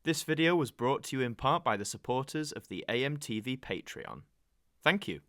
This video was brought to you in part by the supporters of the AMTV Patreon. Thank you.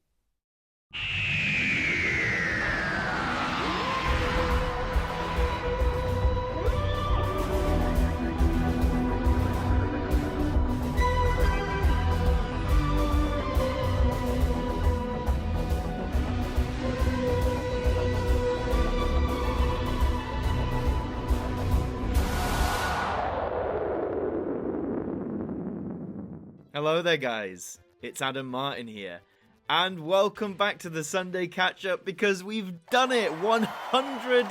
Hello there guys, it's Adam Martyn here, and welcome back to the Sunday Catch-Up because we've done it! 100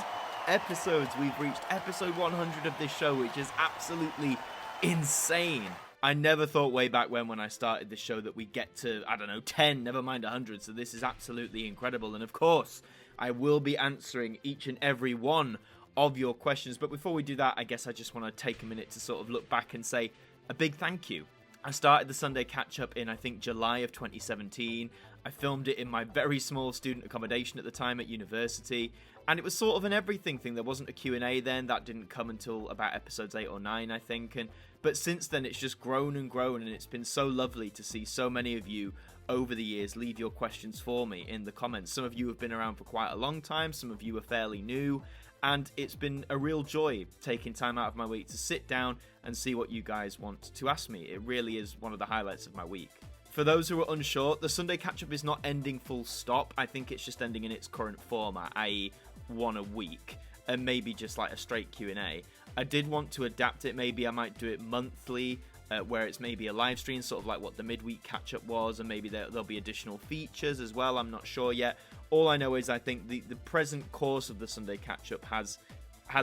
episodes! We've reached episode 100 of this show, which is absolutely insane. I never thought way back when I started the show that we'd get to, 10, never mind 100, so this is absolutely incredible. And of course, I will be answering each and every one of your questions, but before we do that, I guess I just want to take a minute to sort of look back and say a big thank you. I started the Sunday Catch-Up in, I think, July of 2017. I filmed it in my very small student accommodation at the time at university, and it was sort of an everything thing. There wasn't a Q&A then. That didn't come until about episodes 8 or 9, I think. But since then, it's just grown and grown, and it's been so lovely to see so many of you over the years leave your questions for me in the comments. Some of you have been around for quite a long time. Some of you are fairly new. And it's been a real joy taking time out of my week to sit down and see what you guys want to ask me. It really is one of the highlights of my week. For those who are unsure, the Sunday Catch-Up is not ending full stop. I think it's just ending in its current format, i.e. one a week, and maybe just like a straight Q&A. I did want to adapt it. Maybe I might do it monthly, where it's maybe a live stream, sort of like what the midweek catch-up was, and maybe there'll be additional features as well. I'm not sure yet. All I know is I think the present course of the Sunday Catch-Up has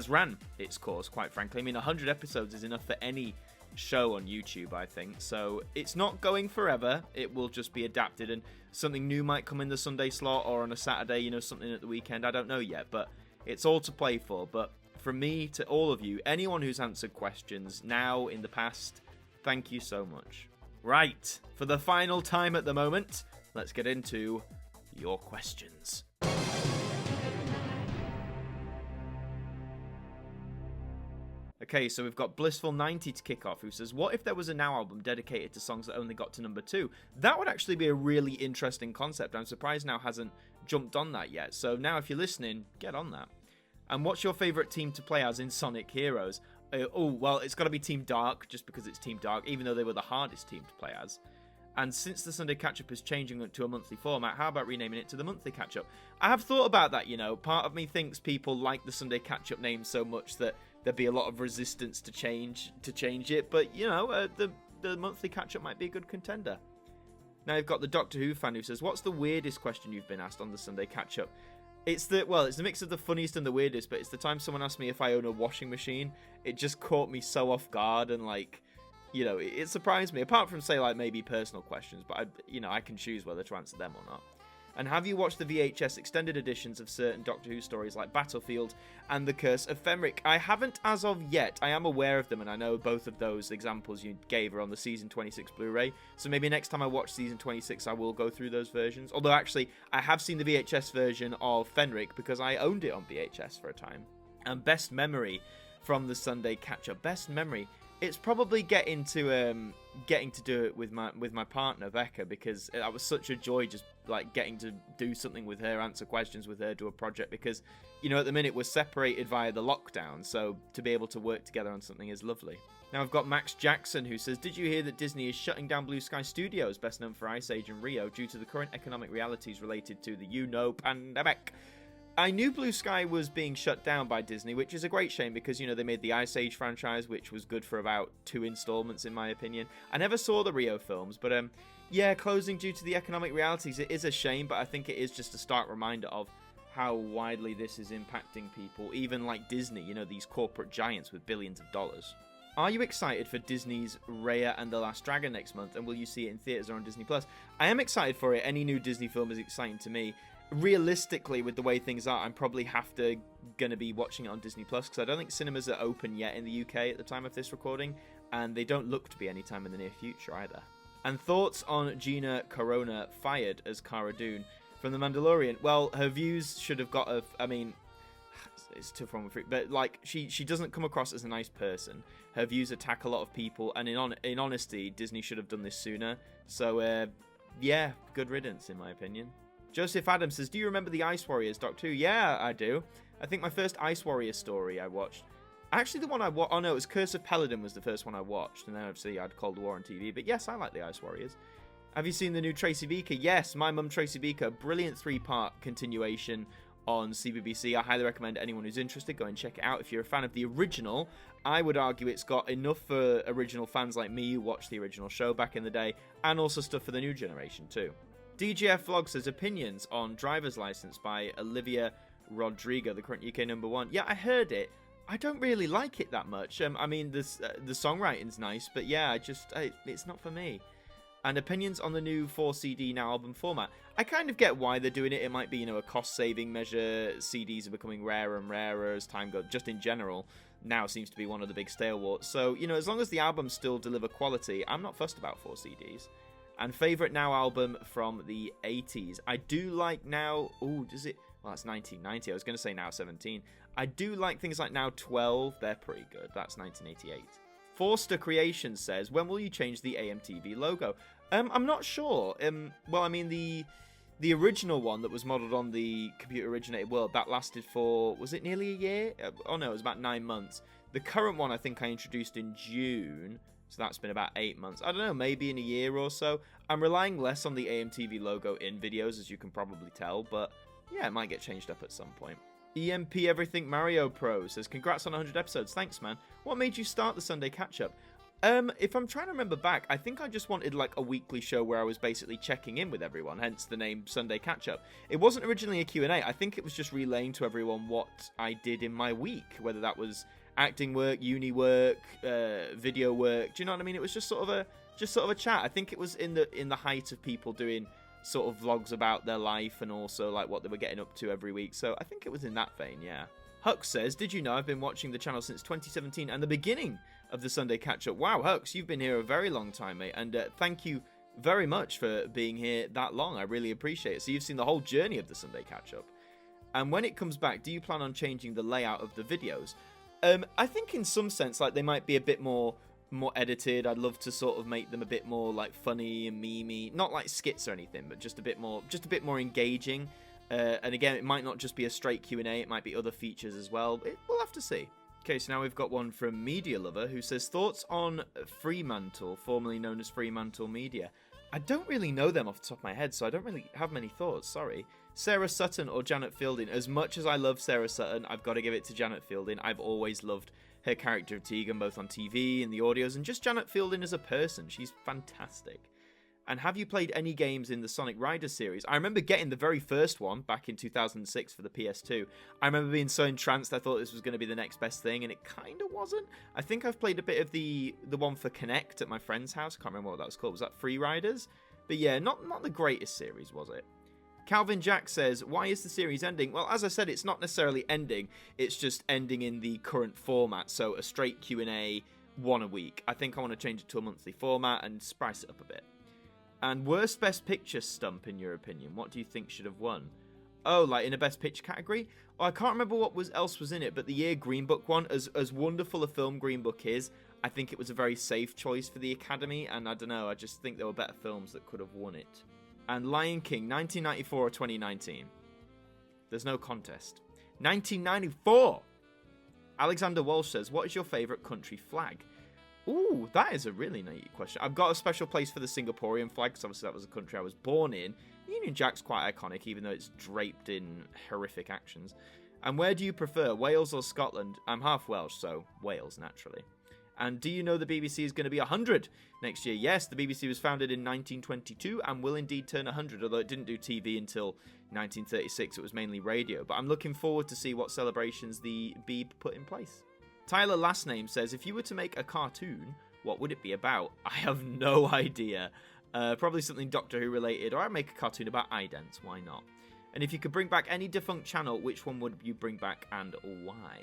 ran its course, quite frankly. I mean, 100 episodes is enough for any show on YouTube, I think. So it's not going forever. It will just be adapted, and something new might come in the Sunday slot or on a Saturday, something at the weekend. I don't know yet, but it's all to play for. But from me to all of you, anyone who's answered questions now, in the past, thank you so much. Right, for the final time at the moment, let's get into your questions. Okay, so we've got Blissful90 to kick off, who says, what if there was a Now album dedicated to songs that only got to number 2? That would actually be a really interesting concept. I'm surprised Now hasn't jumped on that yet. So Now, if you're listening, get on that. And what's your favourite team to play as in Sonic Heroes? Well, it's got to be Team Dark, just because it's Team Dark, even though they were the hardest team to play as. And since the Sunday Catch-Up is changing to a monthly format, how about renaming it to the Monthly Catch-Up? I have thought about that, Part of me thinks people like the Sunday Catch-Up name so much that there'd be a lot of resistance to change it. But, the Monthly Catch-Up might be a good contender. Now you've got the Doctor Who fan who says, what's the weirdest question you've been asked on the Sunday Catch-Up? It's the mix of the funniest and the weirdest, but it's the time someone asked me if I own a washing machine. It just caught me so off guard, and it surprised me, apart from, say, maybe personal questions, but I can choose whether to answer them or not. And have you watched the VHS extended editions of certain Doctor Who stories like Battlefield and The Curse of Fenric? I haven't as of yet. I am aware of them, and I know both of those examples you gave are on the Season 26 Blu-ray, so maybe next time I watch Season 26 I will go through those versions. Although, actually, I have seen the VHS version of Fenric because I owned it on VHS for a time. And best memory from the Sunday Catch-Up. Best memory... It's probably getting to do it with my partner Becca, because that was such a joy, just getting to do something with her, answer questions with her, do a project, because at the minute we're separated via the lockdown, so to be able to work together on something is lovely. Now I've got Max Jackson who says, did you hear that Disney is shutting down Blue Sky Studios, best known for Ice Age and Rio, due to the current economic realities related to the pandemic? I knew Blue Sky was being shut down by Disney, which is a great shame because, they made the Ice Age franchise, which was good for about 2 installments, in my opinion. I never saw the Rio films, but, closing due to the economic realities, it is a shame, but I think it is just a stark reminder of how widely this is impacting people, even like Disney, these corporate giants with billions of dollars. Are you excited for Disney's Raya and the Last Dragon next month, and will you see it in theaters or on Disney+? I am excited for it. Any new Disney film is exciting to me. Realistically, with the way things are, I'm probably gonna be watching it on Disney Plus, because I don't think cinemas are open yet in the UK at the time of this recording, and they don't look to be anytime in the near future either. And thoughts on Gina Carano fired as Cara Dune from The Mandalorian? Well, her views should have got It's a tough one with free, but like she doesn't come across as a nice person. Her views attack a lot of people, and in honesty, Disney should have done this sooner. So yeah, good riddance in my opinion. Joseph Adams says, do you remember the Ice Warriors, Doctor Who? Yeah, I do. I think my first Ice Warrior story I watched, actually the one I watched, oh no, it was Curse of Peladon was the first one I watched, and then obviously I had Cold War on TV, but yes, I like the Ice Warriors. Have you seen the new Tracy Beaker? Yes, My Mum Tracy Beaker, brilliant 3-part continuation on CBBC. I highly recommend anyone who's interested go and check it out. If you're a fan of the original, I would argue it's got enough for original fans like me who watched the original show back in the day, and also stuff for the new generation too. DGF Vlog says opinions on Driver's License by Olivia Rodrigo, the current UK #1. Yeah, I heard it. I don't really like it that much. I mean, the songwriting's nice, but yeah, it's not for me. And opinions on the new 4CD Now album format. I kind of get why they're doing it. It might be, a cost-saving measure. CDs are becoming rarer and rarer as time goes. Just in general, now seems to be one of the big stalwarts. So, as long as the albums still deliver quality, I'm not fussed about 4 CDs. And favourite Now album from the 80s. I do like Now... Ooh, does it... Well, that's 1990. I was going to say Now 17. I do like things like Now 12. They're pretty good. That's 1988. Forster Creations says, when will you change the AMTV logo? I'm not sure. Well, I mean, the original one that was modelled on the computer-originated world, that lasted for, was it nearly a year? Oh, no, it was about 9 months. The current one, I think I introduced in June, so that's been about 8 months. I don't know, maybe in a year or so. I'm relying less on the AMTV logo in videos, as you can probably tell, but yeah, it might get changed up at some point. EMP Everything Mario Pro says, congrats on 100 episodes. Thanks, man. What made you start the Sunday catch-up? If I'm trying to remember back, I think I just wanted like a weekly show where I was basically checking in with everyone, hence the name Sunday Catch-Up. It wasn't originally a Q&A. I think it was just relaying to everyone what I did in my week, whether that was acting work, uni work, video work. Do you know what I mean? It was just sort of a chat. I think it was in the height of people doing sort of vlogs about their life and also like what they were getting up to every week. So I think it was in that vein, yeah. Hux says, did you know I've been watching the channel since 2017 and the beginning of the Sunday Catch-Up? Wow, Hux, you've been here a very long time, mate. And thank you very much for being here that long. I really appreciate it. So you've seen the whole journey of the Sunday Catch-Up. And when it comes back, do you plan on changing the layout of the videos? I think in some sense, like, they might be a bit more edited. I'd love to sort of make them a bit more like funny and memey, not like skits or anything, but just a bit more engaging. And again, it might not just be a straight Q&A, it might be other features as well. We'll have to see. Okay, so now we've got one from Media Lover who says, thoughts on Fremantle, formerly known as Fremantle Media. I don't really know them off the top of my head, so I don't really have many thoughts, sorry. Sarah Sutton or Janet Fielding. As much as I love Sarah Sutton, I've got to give it to Janet Fielding. I've always loved her character of Tegan, both on TV and the audios, and just Janet Fielding as a person. She's fantastic. And have you played any games in the Sonic Riders series? I remember getting the very first one back in 2006 for the PS2. I remember being so entranced I thought this was going to be the next best thing, and it kind of wasn't. I think I've played a bit of the one for Kinect at my friend's house. I can't remember what that was called. Was that Free Riders? But yeah, not the greatest series, was it? Calvin Jack says, why is the series ending? Well, as I said, it's not necessarily ending. It's just ending in the current format. So a straight Q&A, one a week. I think I want to change it to a monthly format and spice it up a bit. And worst Best Picture stump, in your opinion? What do you think should have won? Oh, like in a Best Picture category? Oh, I can't remember what else was in it, but the year Green Book won, as wonderful a film Green Book is, I think it was a very safe choice for the Academy, and I don't know, I just think there were better films that could have won it. And Lion King, 1994 or 2019? There's no contest. 1994! Alexander Walsh says, what is your favourite country flag? Ooh, that is a really neat question. I've got a special place for the Singaporean flag, because obviously that was the country I was born in. Union Jack's quite iconic, even though it's draped in horrific actions. And where do you prefer, Wales or Scotland? I'm half Welsh, so Wales, naturally. And do you know the BBC is going to be 100 next year? Yes, the BBC was founded in 1922 and will indeed turn 100, although it didn't do TV until 1936. It was mainly radio. But I'm looking forward to see what celebrations the Beeb put in place. Tyler Last Name says, if you were to make a cartoon, what would it be about? I have no idea. Probably something Doctor Who related, or I'd make a cartoon about idents. Why not? And if you could bring back any defunct channel, which one would you bring back and why?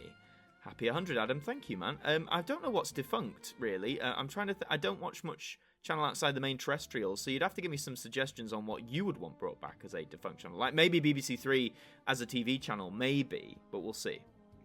Happy 100, Adam. Thank you, man. I don't know what's defunct, really. I'm trying to I don't watch much channel outside the main terrestrial, so you'd have to give me some suggestions on what you would want brought back as a defunct channel. Like maybe BBC Three as a TV channel, maybe, but we'll see.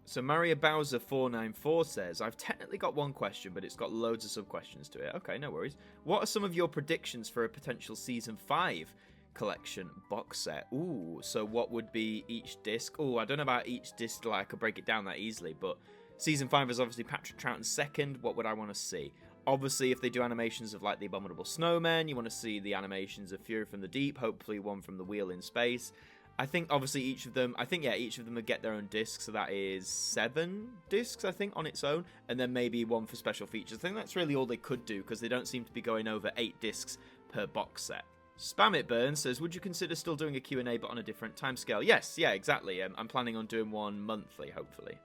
So Maria Bowser 494 says, I've technically got one question, but it's got loads of sub-questions to it. Okay, no worries. What are some of your predictions for a potential Season 5 collection box set? Ooh, so what would be each disc? Ooh, I don't know about each disc, like I could break it down that easily, but Season 5 is obviously Patrick Troughton's second. What would I want to see? Obviously, if they do animations of like the Abominable Snowmen, you want to see the animations of Fury from the Deep, hopefully one from the Wheel in Space. I think obviously each of them would get their own disc, so that is 7 discs, I think, on its own, and then maybe one for special features. I think that's really all they could do, because they don't seem to be going over 8 discs per box set. Spam It Burn says, would you consider still doing a Q&A but on a different timescale? Yes, yeah, exactly. I'm planning on doing one monthly, hopefully.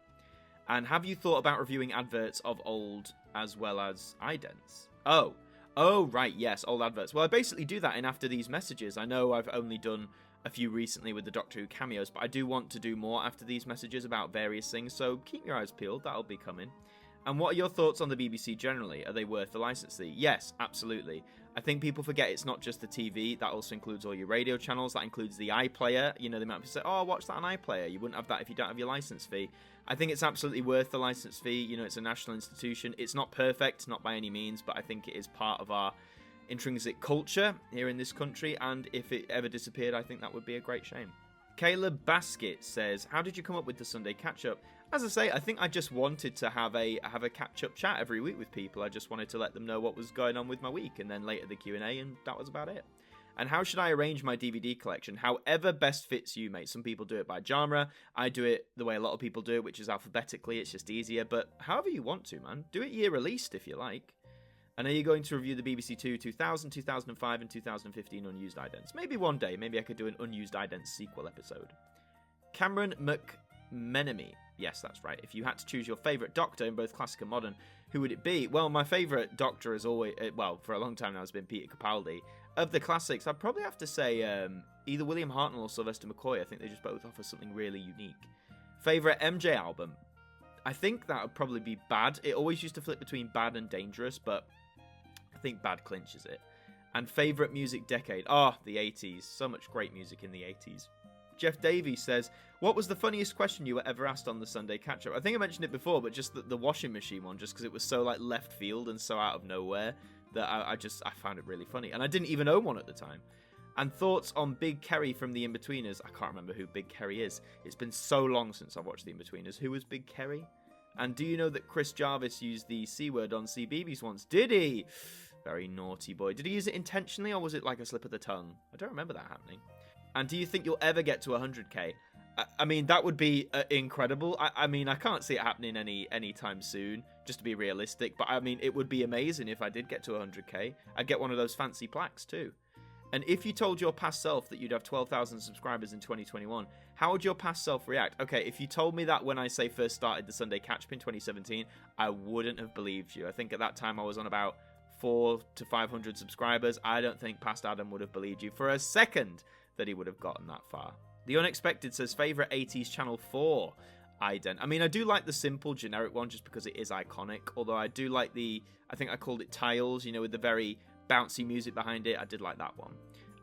And have you thought about reviewing adverts of old as well as idents? Oh, right, yes, old adverts. Well, I basically do that in After These Messages. I know I've only done a few recently with the Doctor Who cameos, but I do want to do more After These Messages about various things, so keep your eyes peeled, that'll be coming. And what are your thoughts on the BBC generally? Are they worth the license fee? Yes, absolutely. I think people forget it's not just the TV, that also includes all your radio channels, that includes the iPlayer. You know, they might say, oh, watch that on iPlayer. You wouldn't have that if you don't have your license fee. I think it's absolutely worth the license fee. You know, it's a national institution. It's not perfect, not by any means, but I think it is part of our intrinsic culture here in this country, and if it ever disappeared, I think that would be a great shame. Caleb Basket says, how did you come up with the Sunday catch-up? As I say, I think I just wanted to have a catch-up chat every week with people. I just wanted to let them know what was going on with my week, and then later the Q&A, and that was about it. And how should I arrange my DVD collection? However best fits you, mate. Some people do it by genre. I do it the way a lot of people do it, which is alphabetically. It's just easier, but however you want to, man. Do it year released if you like. And are you going to review the BBC Two 2000, 2005, and 2015 unused idents? Maybe one day. Maybe I could do an unused idents sequel episode. Cameron McMenemy. Yes, that's right. If you had to choose your favourite Doctor in both classic and modern, who would it be? Well, my favourite Doctor is always, for a long time now, has been Peter Capaldi. Of the classics, I'd probably have to say either William Hartnell or Sylvester McCoy. I think they just both offer something really unique. Favourite MJ album? I think that would probably be Bad. It always used to flip between Bad and Dangerous, but I think Bad clinches it. And favourite music decade? The 80s. So much great music in the 80s. Jeff Davies says, what was the funniest question you were ever asked on the Sunday catch-up? I think I mentioned it before, but just the washing machine one, just because it was so like left field and so out of nowhere that I found it really funny. And I didn't even own one at the time. And thoughts on Big Kerry from The Inbetweeners. I can't remember who Big Kerry is. It's been so long since I've watched The Inbetweeners. Who was Big Kerry? And do you know that Chris Jarvis used the C word on CBeebies once? Did he? Very naughty boy. Did he use it intentionally, or was it like a slip of the tongue? I don't remember that happening. And do you think you'll ever get to 100k? I mean, that would be incredible. I mean, I can't see it happening anytime soon, just to be realistic. But I mean, it would be amazing if I did get to 100k. I'd get one of those fancy plaques too. And if you told your past self that you'd have 12,000 subscribers in 2021, how would your past self react? Okay, if you told me that when I first started the Sunday Catch-Up in 2017, I wouldn't have believed you. I think at that time I was on about 400 to 500 subscribers. I don't think past Adam would have believed you for a second that he would have gotten that far. The Unexpected says, favourite 80s Channel 4 ident. I mean, I do like the simple generic one just because it is iconic, although I do like I think I called it Tiles, you know, with the very bouncy music behind it. I did like that one.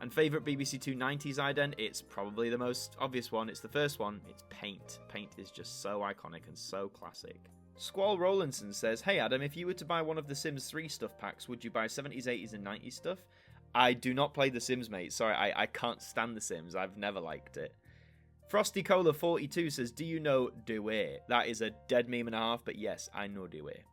And favourite BBC Two 90s ident, it's probably the most obvious one. It's the first one. It's Paint. Paint is just so iconic and so classic. Squall Rowlandson says, hey Adam, if you were to buy one of the Sims 3 stuff packs, would you buy 70s, 80s and 90s stuff? I do not play The Sims, mate. Sorry, I can't stand The Sims. I've never liked it. Frosty Cola 42 says, do you know Dewey? That is a dead meme and a half, but yes, I know Dewey.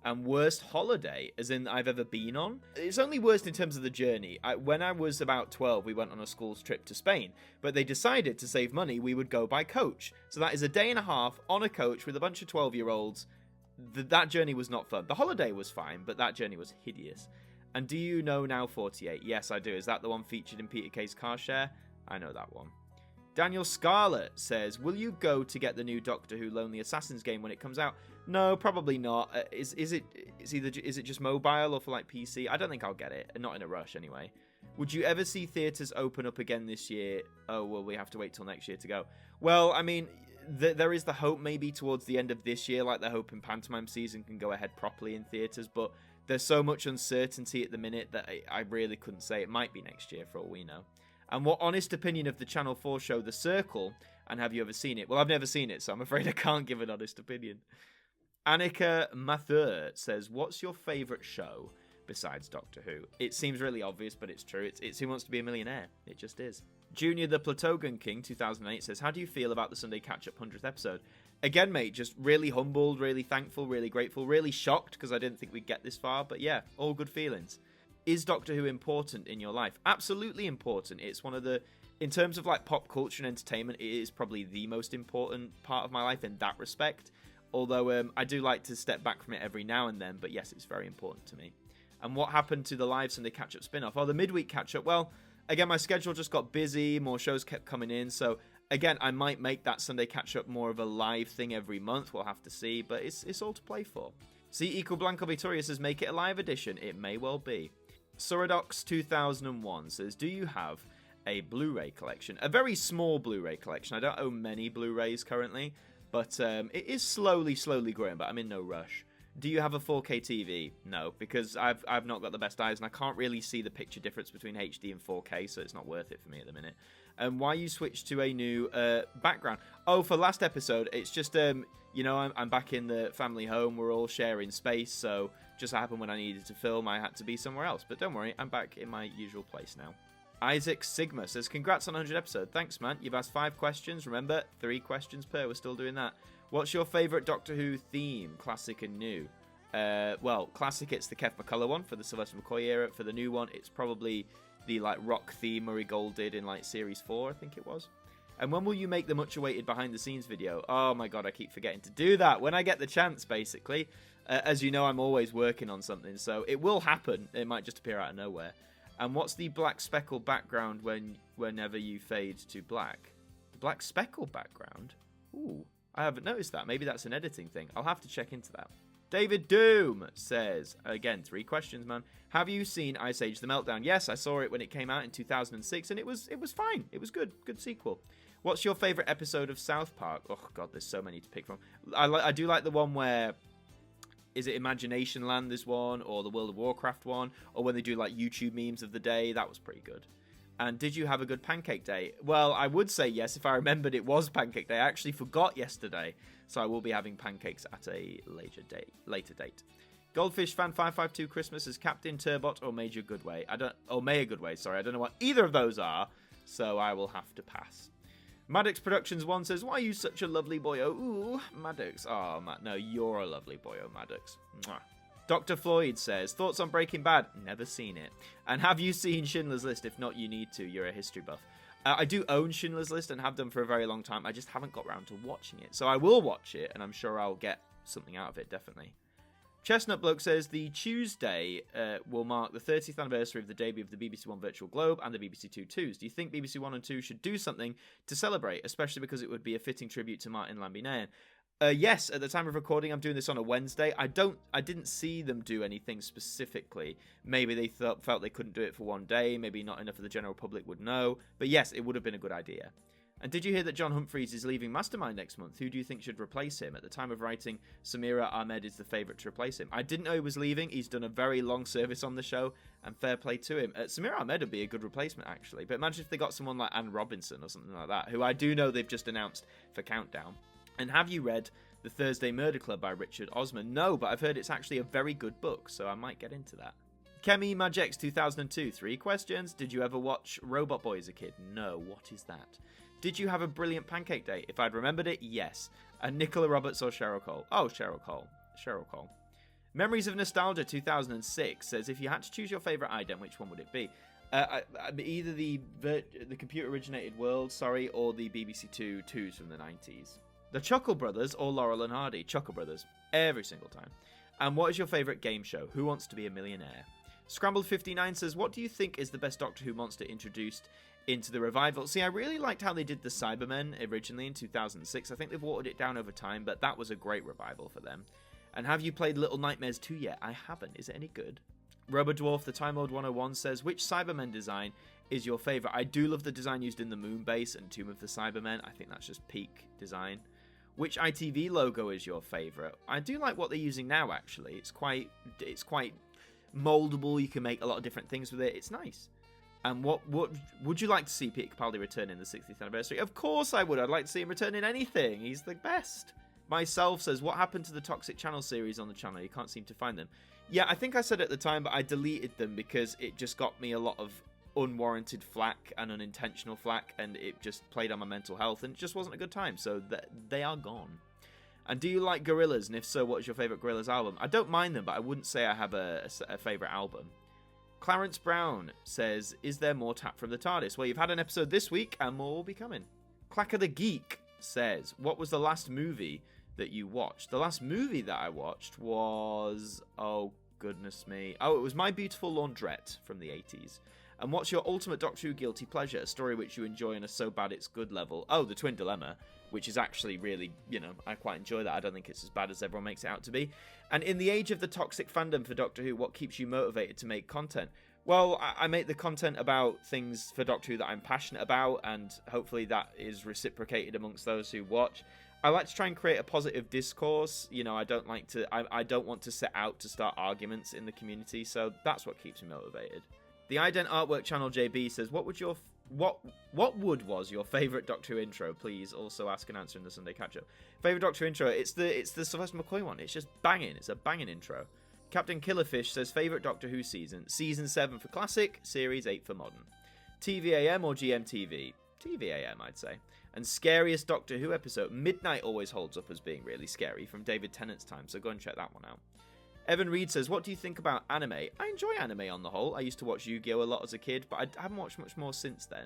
And worst holiday, as in I've ever been on? It's only worst in terms of the journey. When I was about 12, we went on a school's trip to Spain, but they decided to save money, we would go by coach. So that is a day and a half on a coach with a bunch of 12-year-olds. That journey was not fun. The holiday was fine, but that journey was hideous. And do you know Now 48? Yes, I do. Is that the one featured in Peter Kay's car share? I know that one. Daniel Scarlett says, will you go to get the new Doctor Who Lonely Assassins game when it comes out? No, probably not. Is it just mobile or for like PC? I don't think I'll get it. Not in a rush anyway. Would you ever see theatres open up again this year? Oh, well, we have to wait till next year to go. Well, I mean, there is the hope maybe towards the end of this year, like the hope in pantomime season can go ahead properly in theatres, but There's so much uncertainty at the minute that I really couldn't say. It might be next year for all we know. And what honest opinion of the Channel 4 show The Circle, and have you ever seen it? Well, I've never seen it, so I'm afraid I can't give an honest opinion. Annika Mathur says, what's your favourite show besides Doctor Who? It seems really obvious, but it's true. It's Who Wants to Be a Millionaire. It just is. Junior the Platogan King 2008 says, how do you feel about the Sunday Catch-Up 100th episode? Again, mate, just really humbled, really thankful, really grateful, really shocked because I didn't think we'd get this far. But yeah, all good feelings. Is Doctor Who important in your life? Absolutely important. It's one of the, in terms of like pop culture and entertainment, it is probably the most important part of my life in that respect. Although I do like to step back from it every now and then. But yes, it's very important to me. And what happened to the live Sunday Catch-Up spin-off? Oh, the midweek catch-up. Well, again, my schedule just got busy. More shows kept coming in. So again, I might make that Sunday catch-up more of a live thing every month. We'll have to see, but it's all to play for. C equal Blanco Victoria says, make it a live edition. It may well be. Suradox 2001 says, do you have a Blu-ray collection? A very small Blu-ray collection. I don't own many Blu-rays currently, but it is slowly growing, but I'm in no rush. Do you have a 4K TV? No, because I've not got the best eyes, and I can't really see the picture difference between HD and 4K, so it's not worth it for me at the minute. And why you switched to a new background? Oh, for last episode, it's just, you know, I'm back in the family home. We're all sharing space, so just happened when I needed to film, I had to be somewhere else. But don't worry, I'm back in my usual place now. Isaac Sigma says, congrats on 100 episode. Thanks, man. You've asked 5 questions. Remember, 3 questions per. We're still doing that. What's your favourite Doctor Who theme, classic and new? Well, classic, it's the Kev McCullough one for the Sylvester McCoy era. For the new one, it's probably the like rock theme Murray Gold did in like Series 4, I think it was. And when will you make the much-awaited behind-the-scenes video? Oh my god, I keep forgetting to do that. When I get the chance, basically. As you know, I'm always working on something, so it will happen. It might just appear out of nowhere. And what's the black speckle background whenever you fade to black? The black speckle background? Ooh, I haven't noticed that. Maybe that's an editing thing. I'll have to check into that. David Doom says, again, 3 questions, man. Have you seen Ice Age The Meltdown? Yes, I saw it when it came out in 2006, and it was fine. It was good. Good sequel. What's your favourite episode of South Park? Oh, God, there's so many to pick from. I do like the one where... Is it Imagination Land, this one, or the World of Warcraft one, or when they do like YouTube memes of the day? That was pretty good. And did you have a good pancake day? Well, I would say yes if I remembered it was pancake day. I actually forgot yesterday, so I will be having pancakes at a later date. Goldfish Fan 552 Christmas is Captain Turbot or Major Goodway. Mayor Goodway. Sorry, I don't know what either of those are, so I will have to pass. Maddox Productions 1 says, why are you such a lovely boyo? Ooh, Maddox. Oh, Matt, no, you're a lovely boyo, Maddox. Mwah. Dr. Floyd says, thoughts on Breaking Bad? Never seen it. And have you seen Schindler's List? If not, you need to. You're a history buff. I do own Schindler's List and have done for a very long time. I just haven't got around to watching it. So I will watch it, and I'm sure I'll get something out of it, definitely. Chestnut Bloke says, the Tuesday will mark the 30th anniversary of the debut of the BBC One Virtual Globe and the BBC Two 2s. Do you think BBC One and 2 should do something to celebrate, especially because it would be a fitting tribute to Martyn Lambinan? Yes, at the time of recording, I'm doing this on a Wednesday. I didn't see them do anything specifically. Maybe they felt they couldn't do it for one day. Maybe not enough of the general public would know. But yes, it would have been a good idea. And did you hear that John Humphreys is leaving Mastermind next month? Who do you think should replace him? At the time of writing, Samira Ahmed is the favourite to replace him. I didn't know he was leaving. He's done a very long service on the show, and fair play to him. Samira Ahmed would be a good replacement, actually. But imagine if they got someone like Anne Robinson or something like that, who I do know they've just announced for Countdown. And have you read The Thursday Murder Club by Richard Osman? No, but I've heard it's actually a very good book, so I might get into that. Kemi Majex 2002, 3 questions. Did you ever watch Robot Boy as a kid? No, what is that? Did you have a brilliant pancake day? If I'd remembered it, yes. And Nicola Roberts or Cheryl Cole? Oh, Cheryl Cole. Cheryl Cole. Memories of Nostalgia 2006 says, if you had to choose your favourite ident, which one would it be? Either the computer-originated world, or the BBC Two 2s from the 90s. The Chuckle Brothers or Laurel and Hardy? Chuckle Brothers. Every single time. And what is your favourite game show? Who Wants to Be a Millionaire? Scrambled 59 says, what do you think is the best Doctor Who monster introduced into the revival? See, I really liked how they did the Cybermen originally in 2006. I think they've watered it down over time, but that was a great revival for them. And have you played Little Nightmares 2 yet? I haven't. Is it any good? Robodwarf, the Time Lord 101 says, which Cybermen design is your favourite? I do love the design used in the Moonbase and Tomb of the Cybermen. I think that's just peak design. Which ITV logo is your favourite? I do like what they're using now, actually. It's quite moldable. You can make a lot of different things with it. It's nice. And what would you like to see Peter Capaldi return in the 60th anniversary? Of course I would. I'd like to see him return in anything. He's the best. Myself says, what happened to the Toxic Channel series on the channel? You can't seem to find them. Yeah, I think I said at the time, but I deleted them because it just got me a lot of unwarranted flack and unintentional flack, and it just played on my mental health, and it just wasn't a good time, so they are gone. And do you like Gorillaz? And if so, what is your favourite Gorillaz album? I don't mind them, but I wouldn't say I have a favourite album. Clarence Brown says, is there more Tap from the TARDIS? Well, you've had an episode this week, and more will be coming. Clacker the Geek says, what was the last movie that you watched? The last movie that I watched was... oh, goodness me. Oh, it was My Beautiful Laundrette from the 80s. And what's your ultimate Doctor Who guilty pleasure? A story which you enjoy on a so bad it's good level. Oh, The Twin Dilemma, which is actually really, I quite enjoy that. I don't think it's as bad as everyone makes it out to be. And in the age of the toxic fandom for Doctor Who, what keeps you motivated to make content? Well, I make the content about things for Doctor Who that I'm passionate about, and hopefully that is reciprocated amongst those who watch. I like to try and create a positive discourse. I don't like to. I don't want to set out to start arguments in the community, so that's what keeps me motivated. The Ident Artwork Channel JB says, what was your favourite Doctor Who intro? Please also ask and answer in the Sunday catch-up. Favourite Doctor Who intro? It's the Sylvester McCoy one. It's just banging. It's a banging intro. Captain Killerfish says, favourite Doctor Who season? Season 7 for classic, Series 8 for modern. TVAM or GMTV? TVAM, I'd say. And scariest Doctor Who episode? Midnight always holds up as being really scary from David Tennant's time, so go and check that one out. Evan Reed says, what do you think about anime? I enjoy anime on the whole. I used to watch Yu-Gi-Oh! A lot as a kid, but I haven't watched much more since then.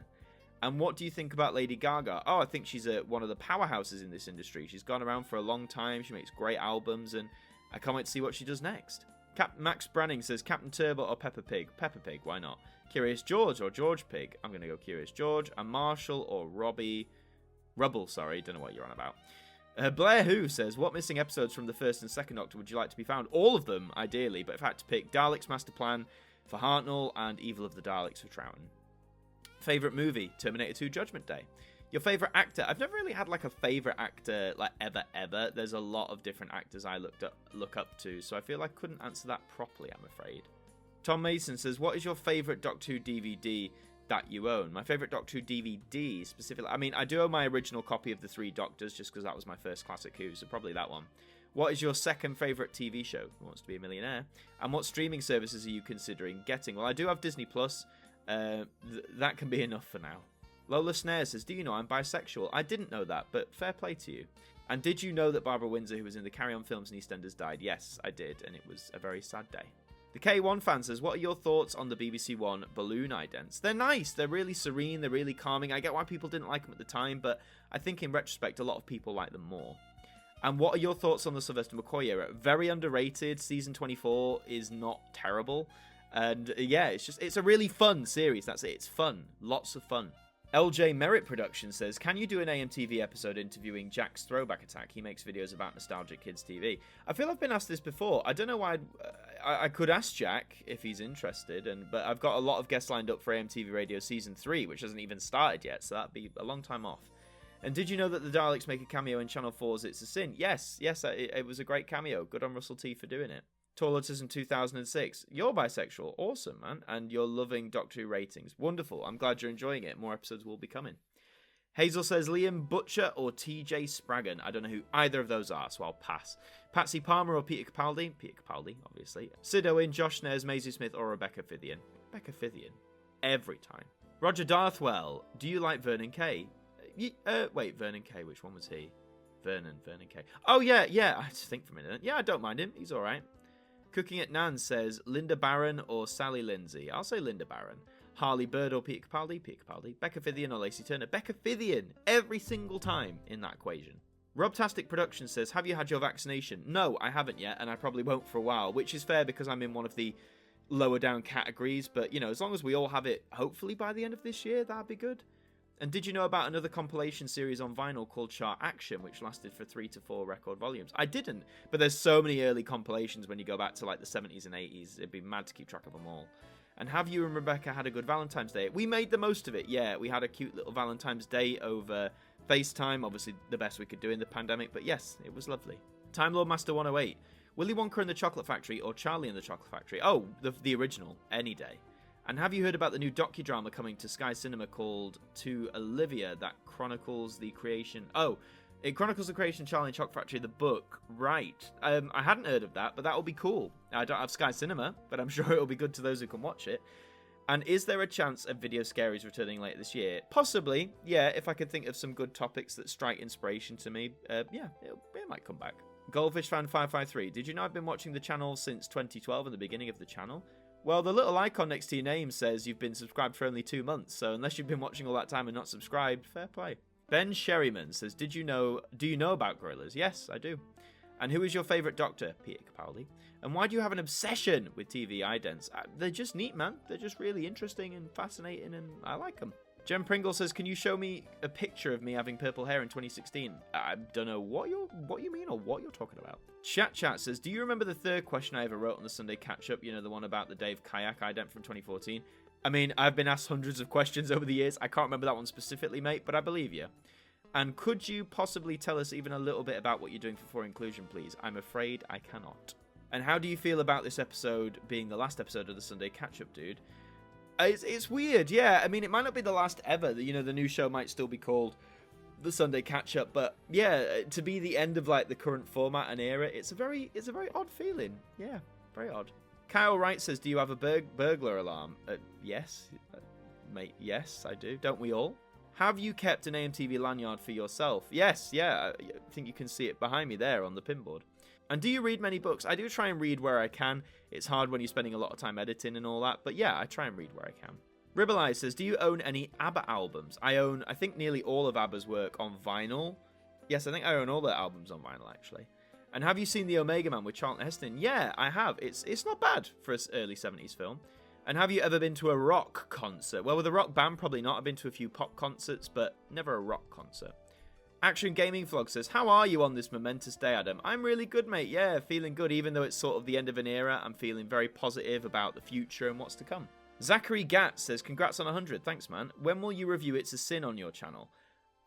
And what do you think about Lady Gaga? Oh, I think she's one of the powerhouses in this industry. She's gone around for a long time. She makes great albums, and I can't wait to see what she does next. Max Branning says, Captain Turbo or Peppa Pig? Peppa Pig, why not? Curious George or George Pig? I'm going to go Curious George. And Marshall or Rubble, sorry, don't know what you're on about. Blair Who says, what missing episodes from the first and second Doctor would you like to be found? All of them, ideally, but if I had to pick, Daleks Master Plan for Hartnell and Evil of the Daleks for Troughton. Favourite movie? Terminator 2 Judgment Day. Your favourite actor? I've never really had like a favourite actor like ever. There's a lot of different actors I look up to, so I feel I couldn't answer that properly, I'm afraid. Tom Mason says, what is your favourite Doctor Who DVD that you own? My favourite Doctor Who DVD specifically, I mean, I do own my original copy of The Three Doctors just because that was my first classic Who, so probably that one. What is your second favourite TV show? Who Wants to Be a Millionaire? And what streaming services are you considering getting? Well, I do have Disney Plus. That can be enough for now. Lola Snare says, do you know I'm bisexual? I didn't know that, but fair play to you. And did you know that Barbara Windsor, who was in the Carry On films and EastEnders, died? Yes, I did, and it was a very sad day. The K1 fan says, what are your thoughts on the BBC One balloon idents? They're nice, they're really serene, they're really calming. I get why people didn't like them at the time, but I think in retrospect a lot of people like them more. And what are your thoughts on the Sylvester McCoy era? Very underrated. Season 24 is not terrible. And yeah, it's a really fun series. That's it. It's fun. Lots of fun. LJ Merritt Production says, can you do an AMTV episode interviewing Jack's Throwback Attack? He makes videos about nostalgic kids TV. I feel I've been asked this before. I don't know why. I could ask Jack if he's interested, but I've got a lot of guests lined up for AMTV Radio Season 3, which hasn't even started yet, so that'd be a long time off. And did you know that the Daleks make a cameo in Channel 4's It's a Sin? Yes, it was a great cameo. Good on Russell T for doing it. Toiletism 2006. You're bisexual. Awesome, man. And you're loving Doctor Who ratings. Wonderful. I'm glad you're enjoying it. More episodes will be coming. Hazel says, Liam Butcher or TJ Spraggan? I don't know who either of those are, so I'll pass. Patsy Palmer or Peter Capaldi? Peter Capaldi, obviously. Sid Owen, Josh Nares, Maisie Smith, or Rebecca Fithian? Rebecca Fithian. Every time. Roger Darthwell. Do you like Vernon Kay? Wait, Vernon Kay. Which one was he? Vernon Kay. Oh, yeah. I had to think for a minute. Yeah, I don't mind him. He's all right. Cooking at Nan says, Linda Barron or Sally Lindsay? I'll say Linda Barron. Harley Bird or Peter Capaldi? Peter Capaldi. Becca Fithian or Lacey Turner? Becca Fithian. Every single time in that equation. Robtastic Productions says, have you had your vaccination? No, I haven't yet, and I probably won't for a while, which is fair because I'm in one of the lower down categories, but, as long as we all have it, hopefully by the end of this year, that'd be good. And did you know about another compilation series on vinyl called Chart Action, which lasted for 3 to 4 record volumes? I didn't, but there's so many early compilations when you go back to like the 70s and 80s. It'd be mad to keep track of them all. And have you and Rebecca had a good Valentine's Day? We made the most of it, yeah. We had a cute little Valentine's Day over FaceTime, obviously the best we could do in the pandemic, but yes, it was lovely. Time Lord Master 108. Willy Wonka and the Chocolate Factory or Charlie and the Chocolate Factory? Oh, the original, any day. And have you heard about the new docudrama coming to Sky Cinema called To Olivia that chronicles the creation... Oh, it chronicles the creation of Charlie and the Chocolate Factory, the book. Right. I hadn't heard of that, but that will be cool. I don't have Sky Cinema, but I'm sure it'll be good to those who can watch it. And is there a chance of Video Scaries returning later this year? Possibly, yeah, if I could think of some good topics that strike inspiration to me. Yeah, it might come back. Goldfish Fan 553, did you know I've been watching the channel since 2012 and the beginning of the channel? Well, the little icon next to your name says you've been subscribed for only 2 months, so unless you've been watching all that time and not subscribed, fair play. Ben Sherryman says, do you know about gorillas? Yes, I do. And who is your favourite doctor? Peter Capaldi. And why do you have an obsession with TV idents? They're just neat, man. They're just really interesting and fascinating, and I like them. Jem Pringle says, can you show me a picture of me having purple hair in 2016? I don't know what you mean or what you're talking about. Chat says, do you remember the third question I ever wrote on the Sunday catch-up? You know, the one about the Dave Kayak ident from 2014? I mean, I've been asked hundreds of questions over the years. I can't remember that one specifically, mate, but I believe you. And could you possibly tell us even a little bit about what you're doing for inclusion, please? I'm afraid I cannot. And how do you feel about this episode being the last episode of the Sunday catch-up, dude? It's weird, yeah. I mean, it might not be the last ever. You know, the new show might still be called the Sunday Catch-Up, but yeah, to be the end of like the current format and era, it's a very odd feeling. Yeah, very odd. Kyle Wright says, do you have a burglar alarm? Yes, mate. Yes, I do. Don't we all? Have you kept an AMTV lanyard for yourself? Yes, yeah. I think you can see it behind me there on the pinboard. And do you read many books? I do try and read where I can. It's hard when you're spending a lot of time editing and all that, but yeah, I try and read where I can. Ribbleye says, do you own any ABBA albums? I think, nearly all of ABBA's work on vinyl. Yes, I think I own all their albums on vinyl, actually. And have you seen The Omega Man with Charlton Heston? Yeah, I have. It's not bad for an early 70s film. And have you ever been to a rock concert? Well, with a rock band, probably not. I've been to a few pop concerts, but never a rock concert. Action Gaming Vlog says, how are you on this momentous day, Adam? I'm really good, mate. Yeah, feeling good. Even though it's sort of the end of an era, I'm feeling very positive about the future and what's to come. Zachary Gatt says, congrats on 100. Thanks, man. When will you review It's a Sin on your channel?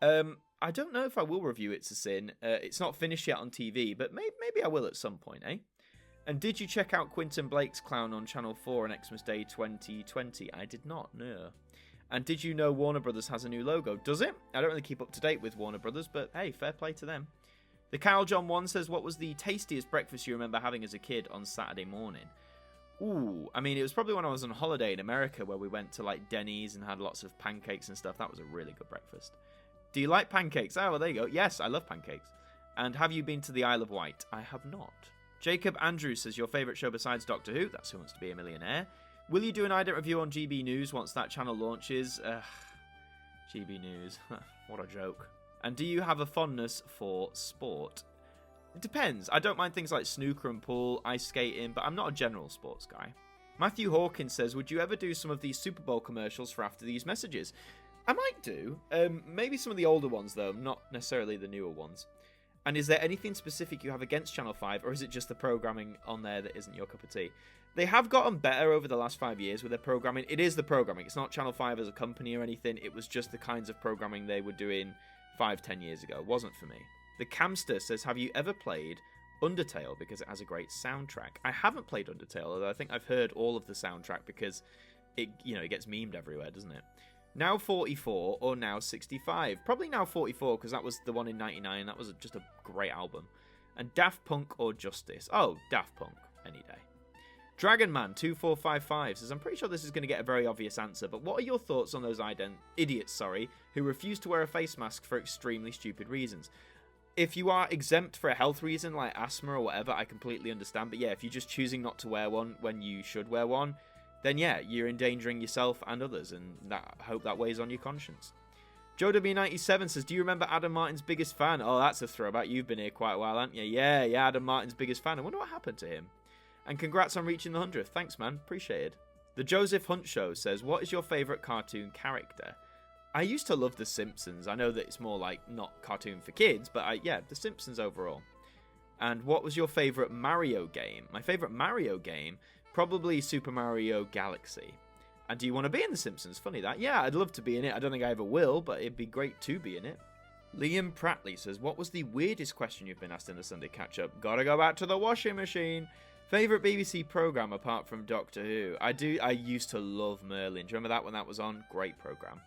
I don't know if I will review It's a Sin. It's not finished yet on TV, but maybe I will at some point, eh? And did you check out Quentin Blake's Clown on Channel 4 on Xmas Day 2020? I did not, no. And did you know Warner Brothers has a new logo? Does it? I don't really keep up to date with Warner Brothers, but hey, fair play to them. The Kyle John 1 says, what was the tastiest breakfast you remember having as a kid on Saturday morning? Ooh, I mean, it was probably when I was on holiday in America where we went to like Denny's and had lots of pancakes and stuff. That was a really good breakfast. Do you like pancakes? Oh, well, there you go. Yes, I love pancakes. And have you been to the Isle of Wight? I have not. Jacob Andrews says, your favourite show besides Doctor Who? That's Who Wants to Be a Millionaire. Will you do an ident review on GB News once that channel launches? GB News. What a joke. And do you have a fondness for sport? It depends. I don't mind things like snooker and pool, ice skating, but I'm not a general sports guy. Matthew Hawkins says, would you ever do some of these Super Bowl commercials for after these messages? I might do. Maybe some of the older ones, though, not necessarily the newer ones. And is there anything specific you have against Channel 5, or is it just the programming on there that isn't your cup of tea? They have gotten better over the last 5 years with their programming. It is the programming. It's not Channel 5 as a company or anything. It was just the kinds of programming they were doing 5-10 years ago. It wasn't for me. The Camster says, have you ever played Undertale because it has a great soundtrack? I haven't played Undertale, although I think I've heard all of the soundtrack because it gets memed everywhere, doesn't it? Now 44 or Now 65? Probably Now 44 because that was the one in 99. That was just a great album. And Daft Punk or Justice? Oh, Daft Punk any day. Dragonman2455 says, I'm pretty sure this is going to get a very obvious answer, but what are your thoughts on those idiots who refuse to wear a face mask for extremely stupid reasons? If you are exempt for a health reason like asthma or whatever, I completely understand. But yeah, if you're just choosing not to wear one when you should wear one, then yeah, you're endangering yourself and others, and I hope that weighs on your conscience. Joe W97 says, do you remember Adam Martin's biggest fan? Oh, that's a throwback. You've been here quite a while, haven't you? Yeah, Adam Martin's biggest fan. I wonder what happened to him. And congrats on reaching the 100th. Thanks, man. Appreciated. The Joseph Hunt Show says, what is your favourite cartoon character? I used to love The Simpsons. I know that it's more like not cartoon for kids, but yeah, The Simpsons overall. And what was your favourite Mario game? My favourite Mario game? Probably Super Mario Galaxy. And do you want to be in The Simpsons? Funny that. Yeah, I'd love to be in it. I don't think I ever will, but it'd be great to be in it. Liam Prattley says, what was the weirdest question you've been asked in the Sunday catch-up? Gotta go back to the washing machine. Favourite BBC programme apart from Doctor Who? I used to love Merlin. Do you remember that when that was on? Great programme.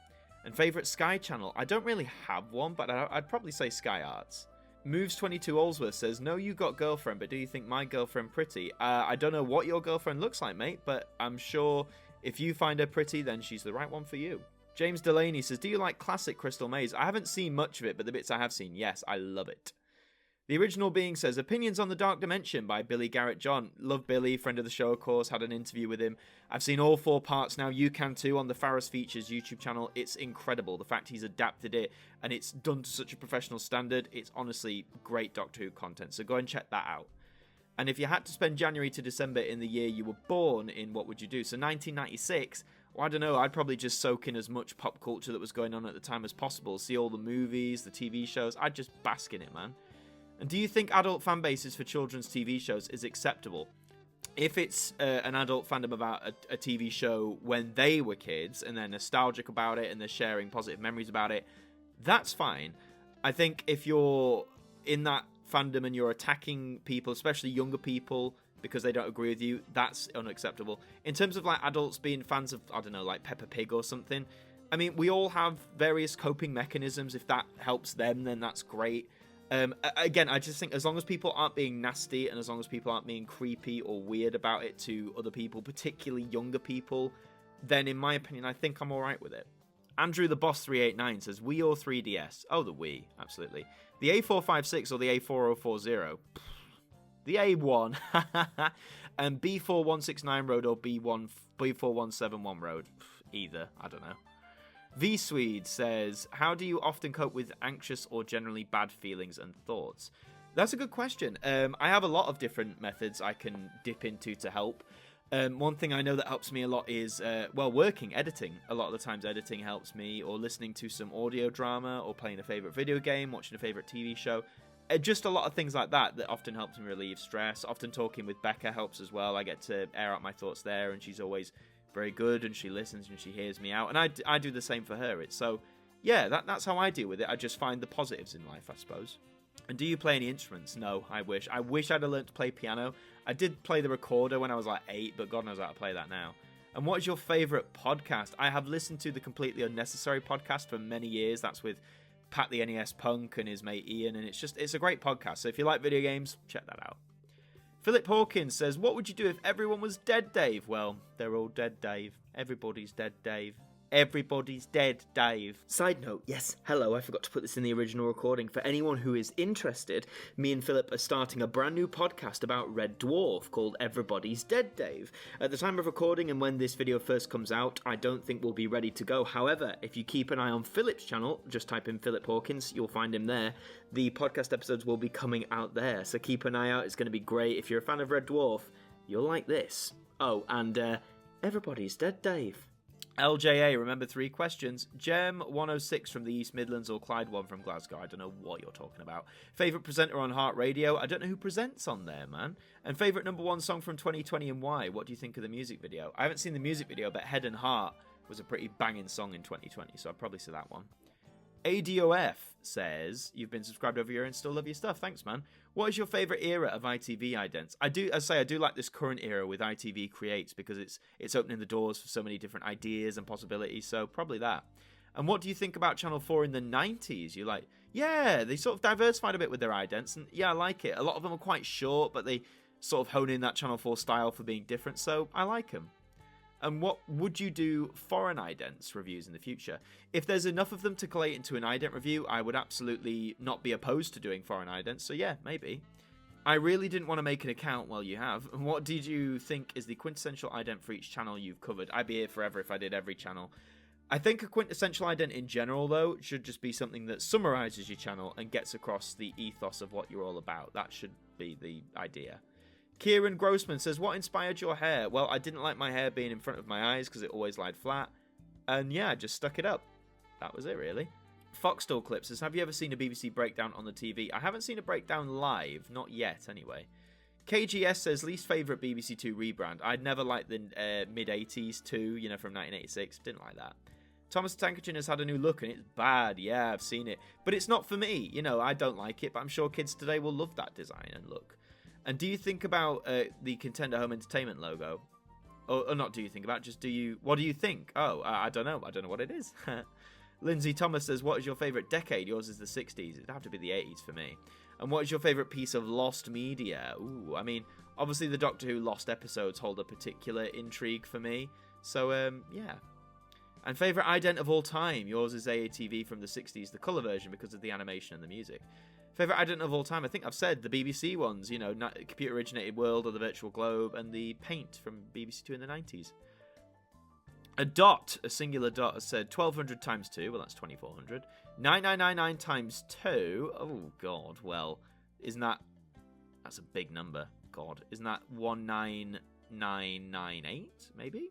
And favourite Sky channel? I don't really have one, but I'd probably say Sky Arts. Moves22 Allsworth says, no, you got girlfriend, but do you think my girlfriend pretty? I don't know what your girlfriend looks like, mate, but I'm sure if you find her pretty, then she's the right one for you. James Delaney says, do you like classic Crystal Maze? I haven't seen much of it, but the bits I have seen, yes, I love it. The Original Being says, opinions on The Dark Dimension by Billy Garrett John. Love Billy, friend of the show, of course, had an interview with him. I've seen all 4 parts now, you can too, on the Farris Features YouTube channel. It's incredible, the fact he's adapted it, and it's done to such a professional standard. It's honestly great Doctor Who content, so go and check that out. And if you had to spend January to December in the year you were born in, what would you do? So 1996, well, I don't know, I'd probably just soak in as much pop culture that was going on at the time as possible. See all the movies, the TV shows, I'd just bask in it, man. And do you think adult fan bases for children's TV shows is acceptable? If it's an adult fandom about a TV show when they were kids and they're nostalgic about it and they're sharing positive memories about it, that's fine. I think if you're in that fandom and you're attacking people, especially younger people, because they don't agree with you, that's unacceptable. In terms of like adults being fans of, I don't know, like Peppa Pig or something, I mean, we all have various coping mechanisms. If that helps them, then that's great. Again, I just think as long as people aren't being nasty and as long as people aren't being creepy or weird about it to other people, particularly younger people, then in my opinion, I think I'm alright with it. Andrew the Boss 389 says, Wii or 3DS? Oh, the Wii, absolutely. The A456 or the A4040? The A1. And B4169 Road or B4171 Road? Either, I don't know. V-Swede says, how do you often cope with anxious or generally bad feelings and thoughts? That's a good question. I have a lot of different methods I can dip into to help. One thing I know that helps me a lot is, editing. A lot of the times editing helps me, or listening to some audio drama, or playing a favourite video game, watching a favourite TV show. Just a lot of things like that that often helps me relieve stress. Often talking with Becca helps as well. I get to air out my thoughts there, and she's always very good, and she listens and she hears me out, and I do the same for her. It's so, yeah, that's how I deal with it. I just find the positives in life, I suppose. And do you play any instruments? No, I wish I'd have learned to play piano. I did play the recorder when I was like 8, but God knows how to play that now. And what is your favourite podcast? I have listened to the Completely Unnecessary podcast for many years. That's with Pat the NES Punk and his mate Ian, and it's a great podcast. So if you like video games, check that out. Philip Hawkins says, what would you do if everyone was dead, Dave? Well, they're all dead, Dave. Everybody's dead, Dave. Everybody's dead, Dave. Side note, yes, hello, I forgot to put this in the original recording. For anyone who is interested, me and Philip are starting a brand new podcast about Red Dwarf called Everybody's Dead, Dave. At the time of recording and when this video first comes out, I don't think we'll be ready to go. However, if you keep an eye on Philip's channel, just type in Philip Hawkins, you'll find him there. The podcast episodes will be coming out there, so keep an eye out. It's going to be great. If you're a fan of Red Dwarf, you'll like this. Oh, and Everybody's Dead, Dave. LJA, remember 3 questions. Gem 106 from the East Midlands or Clyde 1 from Glasgow. I don't know what you're talking about. Favourite presenter on Heart Radio? I don't know who presents on there, man. And favourite number 1 song from 2020 and why? What do you think of the music video? I haven't seen the music video, but Head and Heart was a pretty banging song in 2020, so I'd probably say that one. ADOF says, you've been subscribed over here and still love your stuff. Thanks, man. What is your favourite era of ITV idents? I do like this current era with ITV Creates because it's opening the doors for so many different ideas and possibilities, so probably that. And what do you think about Channel 4 in the 90s? You're like, yeah, they sort of diversified a bit with their idents, and yeah, I like it. A lot of them are quite short, but they sort of hone in that Channel 4 style for being different, so I like them. And what would you do foreign idents reviews in the future? If there's enough of them to collate into an ident review, I would absolutely not be opposed to doing foreign idents, so yeah, maybe. I really didn't want to make an account, well you have. What did you think is the quintessential ident for each channel you've covered? I'd be here forever if I did every channel. I think a quintessential ident in general, though, should just be something that summarises your channel and gets across the ethos of what you're all about. That should be the idea. Kieran Grossman says, what inspired your hair? Well, I didn't like my hair being in front of my eyes because it always lied flat. And yeah, I just stuck it up. That was it, really. Foxstall Clip says, have you ever seen a BBC breakdown on the TV? I haven't seen a breakdown live. Not yet, anyway. KGS says, least favourite BBC Two rebrand. I'd never liked the mid-80s 2, from 1986. Didn't like that. Thomas the Tank Engine has had a new look and it's bad. Yeah, I've seen it. But it's not for me. You know, I don't like it, but I'm sure kids today will love that design and look. And do you think about the Contender Home Entertainment logo? Or not do you think about, just do you... What do you think? Oh, I don't know. I don't know what it is. Lindsay Thomas says, what is your favourite decade? Yours is the 60s. It'd have to be the 80s for me. And what is your favourite piece of lost media? Ooh, I mean, obviously the Doctor Who lost episodes hold a particular intrigue for me. So, yeah. And favourite ident of all time? Yours is AATV from the 60s, the colour version because of the animation and the music. Favourite ident of all time? I think I've said the BBC ones, you know, Computer Originated World or the Virtual Globe, and the Paint from BBC Two in the 90s. A singular dot, has said 1200 times 2, well, that's 2400. 9999 times 2, oh, God, well, isn't that... That's a big number, God. Isn't that 19998, maybe?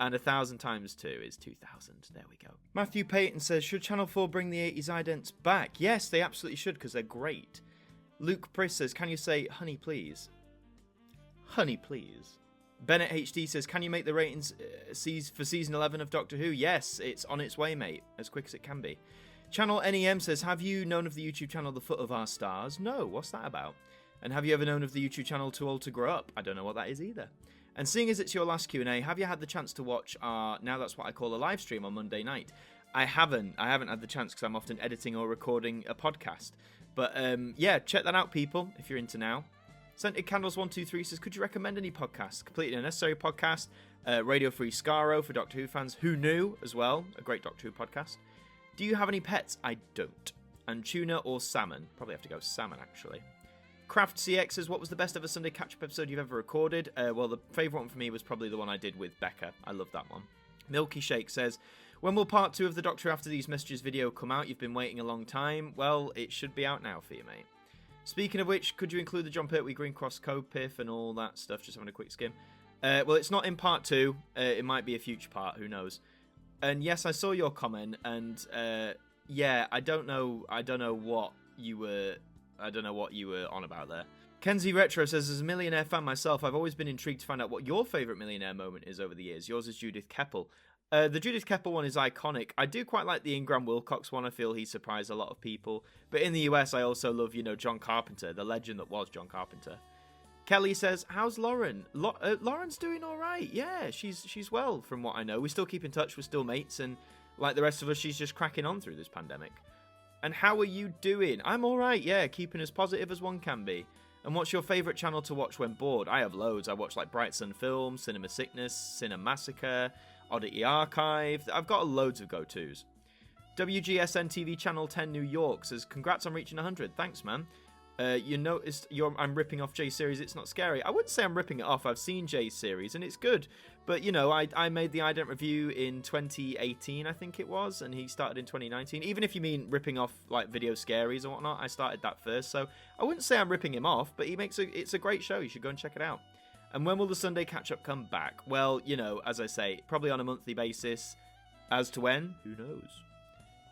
And 1000 times 2 is 2000. There we go. Matthew Payton says, should Channel 4 bring the 80s idents back? Yes, they absolutely should, because they're great. Luke Priss says, can you say, honey, please? Honey, please. Bennett HD says, can you make the ratings for season 11 of Doctor Who? Yes, it's on its way, mate, as quick as it can be. Channel NEM says, have you known of the YouTube channel The Foot of Our Stars? No, what's that about? And have you ever known of the YouTube channel Too Old to Grow Up? I don't know what that is either. And seeing as it's your last Q&A, have you had the chance to watch our Now That's What I Call a live stream on Monday night? I haven't had the chance because I'm often editing or recording a podcast. But yeah, check that out, people, if you're into Now. Scented Candles 123 says, could you recommend any podcasts? Completely Unnecessary podcast, Radio Free Scaro for Doctor Who fans. Who Knew as well, a great Doctor Who podcast. Do you have any pets? I don't. And tuna or salmon? Probably have to go salmon, actually. Craft CX says, what was the best ever Sunday catch-up episode you've ever recorded? Well, the favourite one for me was probably the one I did with Becca. I love that one. Milky Shake says, when will part 2 of the Doctor After These Messages video come out? You've been waiting a long time. Well, it should be out now for you, mate. Speaking of which, could you include the John Pertwee Green Cross Code Piff and all that stuff? Just having a quick skim. Well, it's not in part 2. It might be a future part. Who knows? And yes, I saw your comment, and yeah, I don't know what you were on about there. Kenzie Retro says, as a Millionaire fan myself, I've always been intrigued to find out what your favourite Millionaire moment is over the years. Yours is Judith Keppel. The Judith Keppel one is iconic. I do quite like the Ingram Wilcox one. I feel he surprised a lot of people. But in the US, I also love, John Carpenter, the legend that was John Carpenter. Kelly says, how's Lauren? Lauren's doing all right. Yeah, she's well, from what I know. We still keep in touch. We're still mates. And like the rest of us, she's just cracking on through this pandemic. And how are you doing? I'm all right, yeah, keeping as positive as one can be. And what's your favourite channel to watch when bored? I have loads. I watch like Bright Sun Films, Cinema Sickness, Cinemassacre, Oddity Archive. I've got loads of go-tos. WGSN TV Channel 10 New York says, congrats on reaching 100. Thanks, man. You noticed I'm ripping off Jay's series, It's Not Scary. I wouldn't say I'm ripping it off. I've seen Jay's series, and it's good. But, I made the ident review in 2018, I think it was, and he started in 2019. Even if you mean ripping off, like, video scaries or whatnot, I started that first. So I wouldn't say I'm ripping him off, but it's a great show. You should go and check it out. And when will the Sunday catch-up come back? Well, as I say, probably on a monthly basis. As to when, who knows?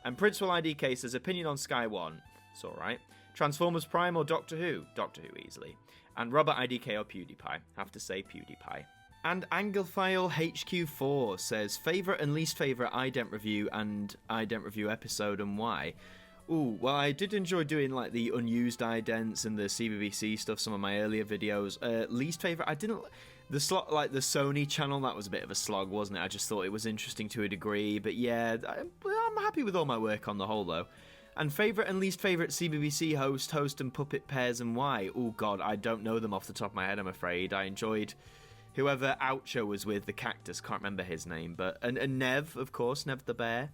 And Principal IDK says, opinion on Sky One. It's all right. Transformers Prime or Doctor Who? Doctor Who easily. And Robert IDK or PewDiePie? Have to say PewDiePie. And Anglophile HQ4 says, favourite and least favourite ident review and ident review episode and why? Ooh, well, I did enjoy doing like the unused idents and the CBBC stuff, some of my earlier videos. Least favourite, I didn't... The slot, like the Sony channel, that was a bit of a slog, wasn't it? I just thought it was interesting to a degree. But yeah, I'm happy with all my work on the whole, though. And favourite and least favourite CBBC host and puppet pairs and why? Oh god, I don't know them off the top of my head, I'm afraid. I enjoyed whoever Oucho was with, the cactus, can't remember his name, but and Nev, of course, Nev the bear.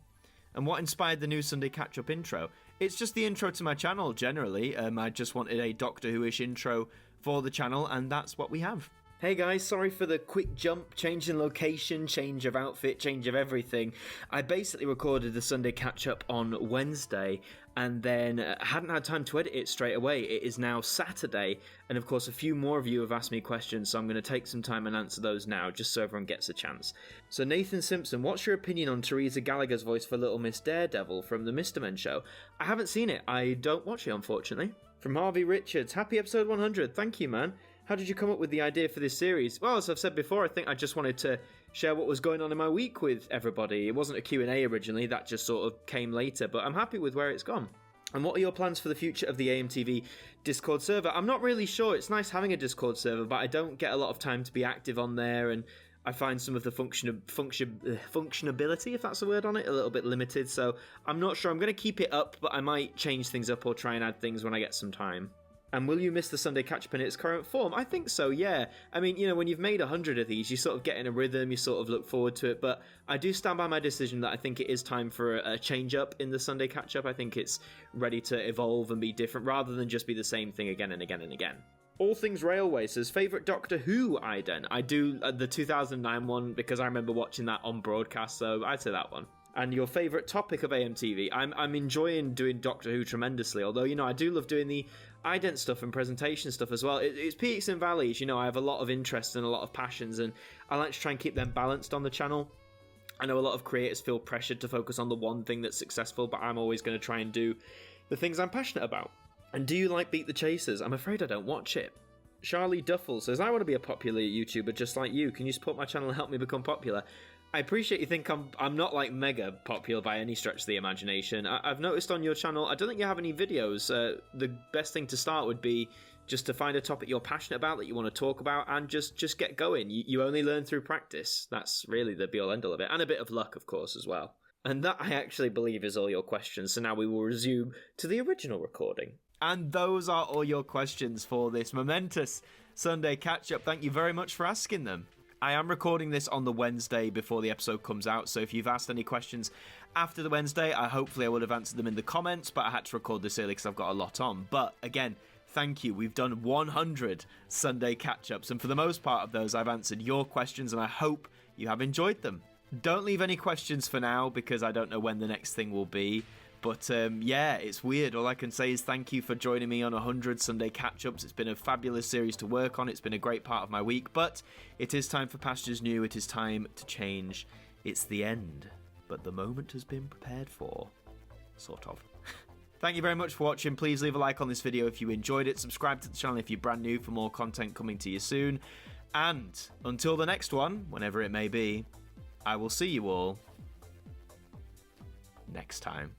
And what inspired the new Sunday catch-up intro? It's just the intro to my channel, generally. I just wanted a Doctor Who-ish intro for the channel, and that's what we have. Hey guys, sorry for the quick jump, change in location, change of outfit, change of everything. I basically recorded the Sunday catch-up on Wednesday and then hadn't had time to edit it straight away. It is now Saturday, and of course a few more of you have asked me questions, so I'm going to take some time and answer those now, just so everyone gets a chance. So Nathan Simpson, what's your opinion on Teresa Gallagher's voice for Little Miss Daredevil from the Mr. Men show? I haven't seen it, I don't watch it unfortunately. From Harvey Richards, happy episode 100, thank you man. How did you come up with the idea for this series? Well, as I've said before, I think I just wanted to share what was going on in my week with everybody. It wasn't a Q&A originally, that just sort of came later, but I'm happy with where it's gone. And what are your plans for the future of the AMTV Discord server? I'm not really sure. It's nice having a Discord server, but I don't get a lot of time to be active on there, and I find some of the functionability, if that's a word on it, a little bit limited, so I'm not sure. I'm going to keep it up, but I might change things up or try and add things when I get some time. And will you miss the Sunday catch-up in its current form? I think so, yeah. I mean, you know, when you've made 100 of these, you sort of get in a rhythm, you sort of look forward to it, but I do stand by my decision that I think it is time for a change-up in the Sunday catch-up. I think it's ready to evolve and be different, rather than just be the same thing again and again and again. All Things Railway says, favourite Doctor Who ident? I do the 2009 one, because I remember watching that on broadcast, so I'd say that one. And your favourite topic of AMTV? I'm enjoying doing Doctor Who tremendously, although, you know, I do love doing the ident stuff and presentation stuff as well. It's peaks and valleys, you know, I have a lot of interests and a lot of passions, and I like to try and keep them balanced on the channel. I know a lot of creators feel pressured to focus on the one thing that's successful, but I'm always going to try and do the things I'm passionate about. And do you like Beat the Chasers? I'm afraid I don't watch it. Charlie Duffel says, I want to be a popular YouTuber just like you. Can you support my channel and help me become popular? I appreciate you think I'm not like mega popular by any stretch of the imagination. I've noticed on your channel, I don't think you have any videos. The best thing to start would be just to find a topic you're passionate about, that you want to talk about, and just get going. You only learn through practice. That's really the be-all end-all of it. And a bit of luck, of course, as well. And that, I actually believe, is all your questions. So now we will resume to the original recording. And those are all your questions for this momentous Sunday catch-up. Thank you very much for asking them. I am recording this on the Wednesday before the episode comes out, so if you've asked any questions after the Wednesday, hopefully I would have answered them in the comments, but I had to record this early because I've got a lot on. But again, thank you. We've done 100 Sunday catch-ups, and for the most part of those, I've answered your questions, and I hope you have enjoyed them. Don't leave any questions for now, because I don't know when the next thing will be. But yeah, it's weird. All I can say is thank you for joining me on 100 Sunday catch-ups. It's been a fabulous series to work on. It's been a great part of my week. But it is time for pastures new. It is time to change. It's the end. But the moment has been prepared for. Sort of. Thank you very much for watching. Please leave a like on this video if you enjoyed it. Subscribe to the channel if you're brand new for more content coming to you soon. And until the next one, whenever it may be, I will see you all next time.